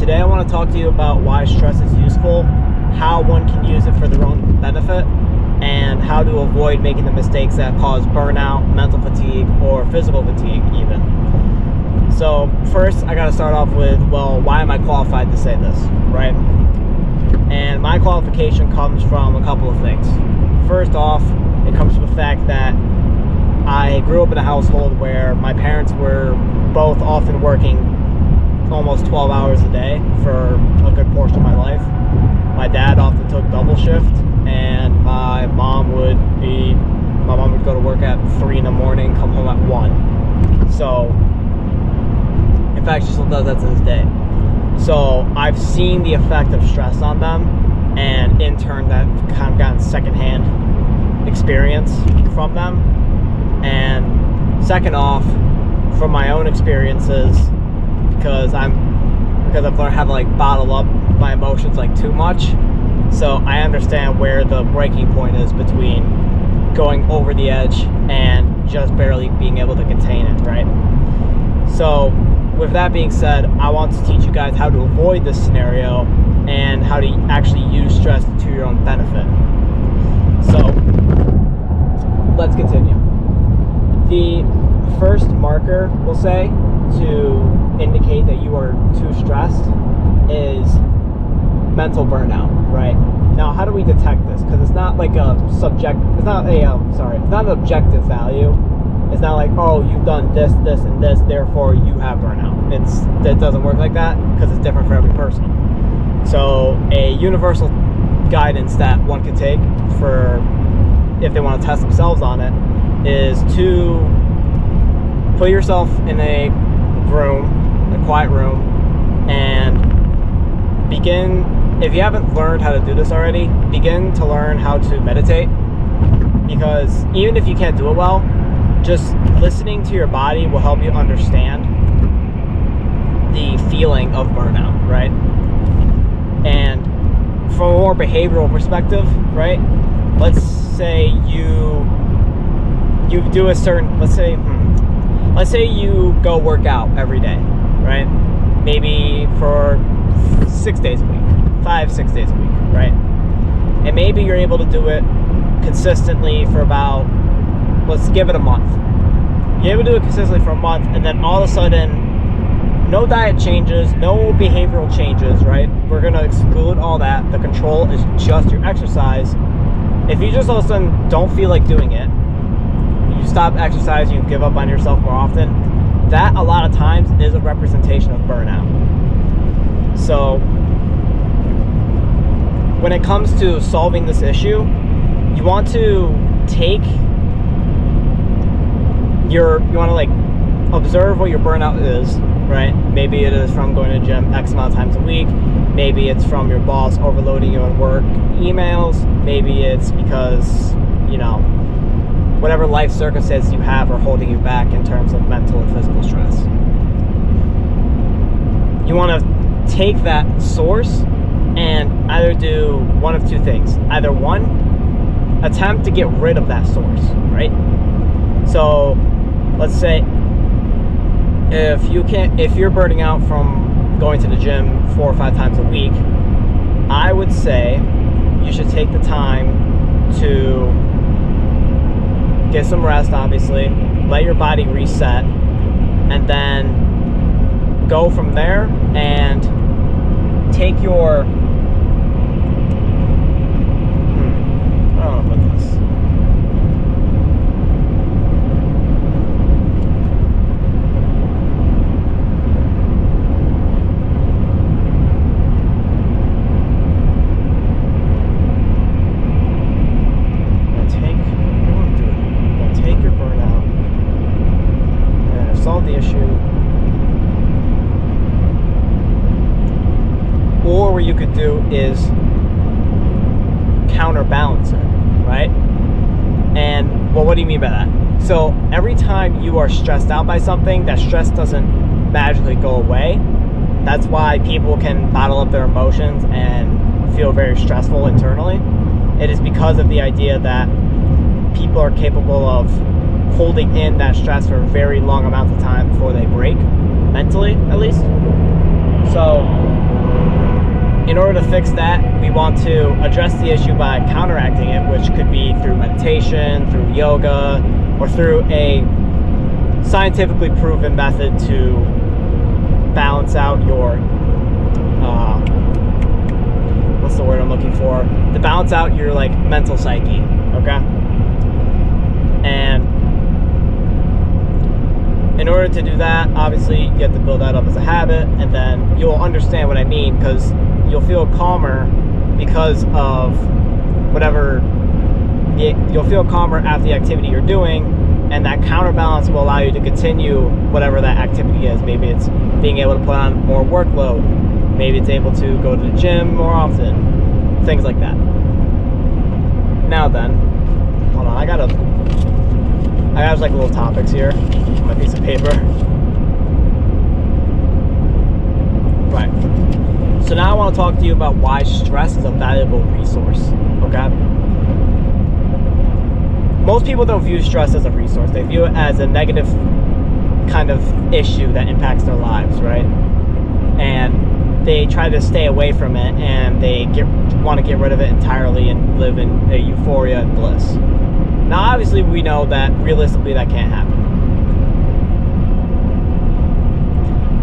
Today I want to talk to you about why stress is useful, how one can use it for their own benefit, and how to avoid making the mistakes that cause burnout, mental fatigue, or physical fatigue even. So first I got to start off with, well, why am I qualified to say this, right? And my qualification comes from a couple of things. First off, it comes from the fact that I grew up in a household where my parents were both often working almost 12 hours a day for a good portion of my life. My dad often took double shift, and my mom would go to work at 3 in the morning, come home at 1. So, in fact, she still does that to this day. So, I've seen the effect of stress on them, and in turn, that kind of gotten secondhand experience from them. And second off, from my own experiences, because I've learned how to bottle up my emotions too much, so I understand where the breaking point is between going over the edge and just barely being able to contain it, right? So with that being said, I want to teach you guys how to avoid this scenario and how to actually use stress to your own benefit. So let's continue. The first marker, we'll say, to indicate that you are too stressed is mental burnout, right? Now, how do we detect this? Because it's not like a it's not an objective value. It's not like, oh, you've done this, this, and this, therefore you have burnout. It doesn't work like that because it's different for every person. So a universal guidance that one can take for if they want to test themselves on it is to put yourself in a quiet room, and begin, if you haven't learned how to do this already, begin to learn how to meditate. Because even if you can't do it well, just listening to your body will help you understand the feeling of burnout, right? And from a more behavioral perspective, right? Let's say you do a certain, let's say you go work out every day, right? Maybe for 6 days a week, 5-6 days a week, right? And maybe you're able to do it consistently for about, let's give it a month. You're able to do it consistently for a month, and then all of a sudden, no diet changes, no behavioral changes, right? We're going to exclude all that. The control is just your exercise. If you just all of a sudden don't feel like doing it, you stop exercising, you give up on yourself more often, that a lot of times is a representation of burnout. So when it comes to solving this issue, you want to observe what your burnout is, right? Maybe it is from going to the gym X amount of times a week. Maybe it's from your boss overloading you on work emails. Maybe it's because, whatever life circumstances you have are holding you back in terms of mental and physical stress. You want to take that source and either do one of two things. Either one, attempt to get rid of that source, right? So let's say if you're burning out from going to the gym 4 or 5 times a week, I would say you should take the time to get some rest, obviously, let your body reset, and then go from there and take your I don't know about this. Solve the issue, or what you could do is counterbalance it, right? And well, what do you mean by that? So every time you are stressed out by something, that stress doesn't magically go away. That's why people can bottle up their emotions and feel very stressful internally. It is because of the idea that people are capable of holding in that stress for very long amounts of time before they break, mentally at least. So in order to fix that, we want to address the issue by counteracting it, which could be through meditation, through yoga, or through a scientifically proven method to balance out your what's the word I'm looking for? To balance out your like mental psyche, okay? And in order to do that, obviously you have to build that up as a habit, and then you'll understand what I mean, because you'll feel calmer because of you'll feel calmer after the activity you're doing, and that counterbalance will allow you to continue whatever that activity is. Maybe it's being able to put on more workload, maybe it's able to go to the gym more often, things like that. Now then, hold on, I got like little topics here on my piece of paper. Right. So now I want to talk to you about why stress is a valuable resource, okay? Most people don't view stress as a resource. They view it as a negative kind of issue that impacts their lives, right? And they try to stay away from it, and they want to get rid of it entirely and live in a euphoria and bliss. Now, obviously, we know that realistically that can't happen.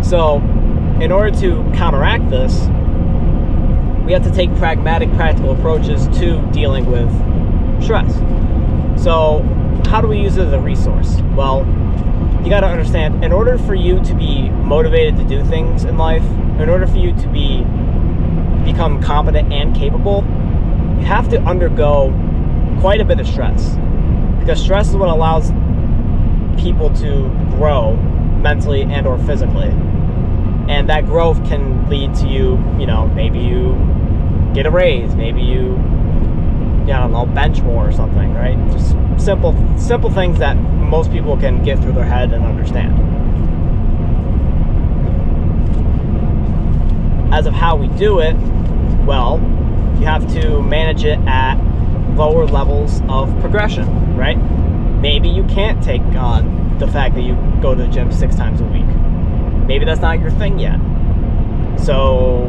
So, in order to counteract this, we have to take pragmatic, practical approaches to dealing with stress. So, how do we use it as a resource? Well, you got to understand, in order for you to be motivated to do things in life, in order for you to become competent and capable, you have to undergo quite a bit of stress. Because stress is what allows people to grow mentally and or physically. And that growth can lead to you, maybe you get a raise, maybe you, bench more or something, right? Just simple things that most people can get through their head and understand. As of how we do it, well, you have to manage it at lower levels of progression, right? Maybe you can't take on the fact that you go to the gym 6 times a week. Maybe that's not your thing yet. So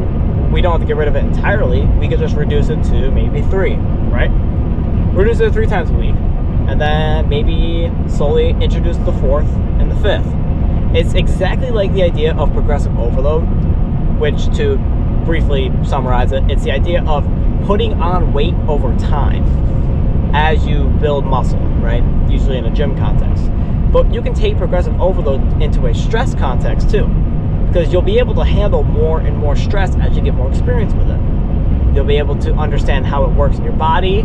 we don't have to get rid of it entirely. We could just reduce it to maybe 3, right? Reduce it to 3 times a week, and then maybe slowly introduce the 4th and the 5th. It's exactly like the idea of progressive overload, which, to briefly summarize it, it's the idea of putting on weight over time as you build muscle, right? Usually in a gym context. But you can take progressive overload into a stress context too, because you'll be able to handle more and more stress as you get more experience with it. You'll be able to understand how it works in your body,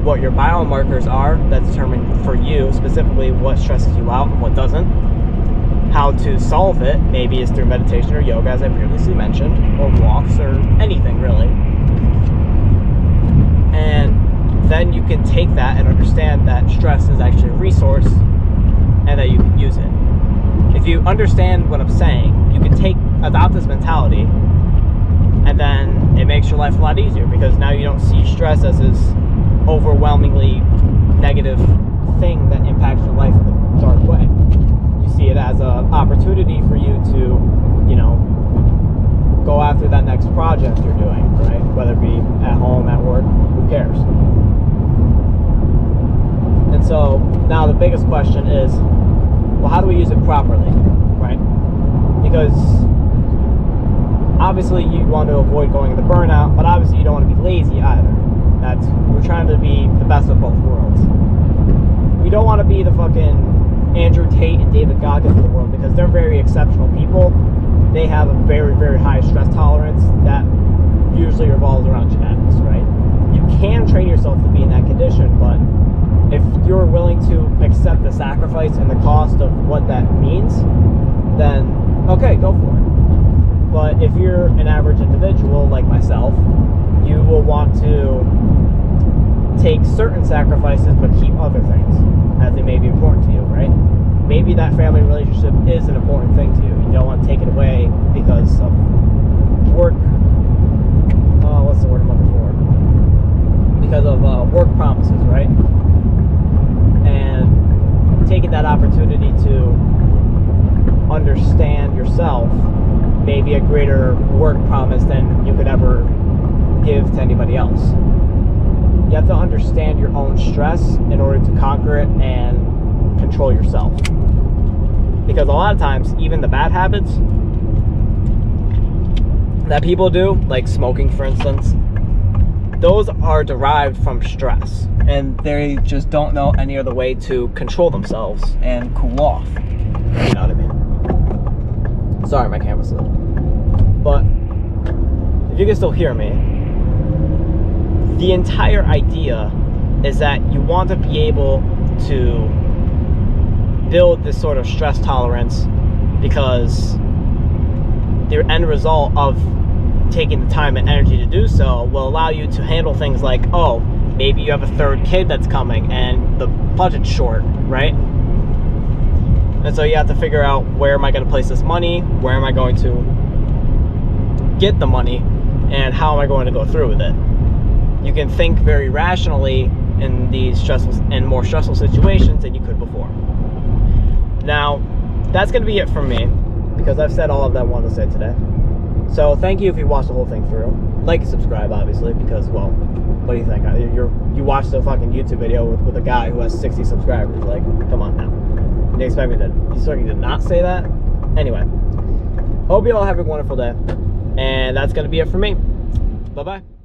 what your biomarkers are that determine for you specifically what stresses you out and what doesn't. How to solve it, maybe it's through meditation or yoga, as I previously mentioned, or walks, or anything really. And then you can take that and understand that stress is actually a resource and that you can use it. If you understand what I'm saying, you can adopt this mentality, and then it makes your life a lot easier, because now you don't see stress as this overwhelmingly negative thing that impacts your life in a dark way. You see it as an opportunity for you to, go after that next project you're doing, right? Whether it be at home, at work, who cares? And so now the biggest question is, well, how do we use it properly, right? Because obviously you want to avoid going into burnout, but obviously you don't want to be lazy either. We're trying to be the best of both worlds. We don't want to be the fucking Andrew Tate and David Goggins of the world, because they're very exceptional people. They have a very, very high stress tolerance that usually revolves around genetics, right? You can train yourself to be in that condition, but if you're willing to accept the sacrifice and the cost of what that means, then okay, go for it. But if you're an average individual like myself, you will want to take certain sacrifices but keep other things as they may be important to you, right? Maybe that family relationship is an important thing to you. You don't want to take it away because of work, what's the word I'm looking for? Because of work promises, right? And taking that opportunity to understand yourself may be a greater work promise than you could ever give to anybody else. You have to understand your own stress in order to conquer it and control yourself. Because a lot of times, even the bad habits that people do, like smoking for instance, those are derived from stress, and they just don't know any other way to control themselves and cool off. You know what I mean? Sorry, my camera's slow. But if you can still hear me, the entire idea is that you want to be able to build this sort of stress tolerance, because the end result of taking the time and energy to do so will allow you to handle things like, oh, maybe you have a third kid that's coming and the budget's short, right? And so you have to figure out, where am I going to place this money? Where am I going to get the money? And how am I going to go through with it? You can think very rationally in these stressful and more stressful situations than you could before. Now, that's going to be it from me, because I've said all of that I wanted to say today. So thank you if you watched the whole thing through. Like and subscribe, obviously, because, well, what do you think? You watched a fucking YouTube video with a guy who has 60 subscribers. Like, come on now. You expect me to not say that? Anyway, hope you all have a wonderful day. And that's going to be it for me. Bye-bye.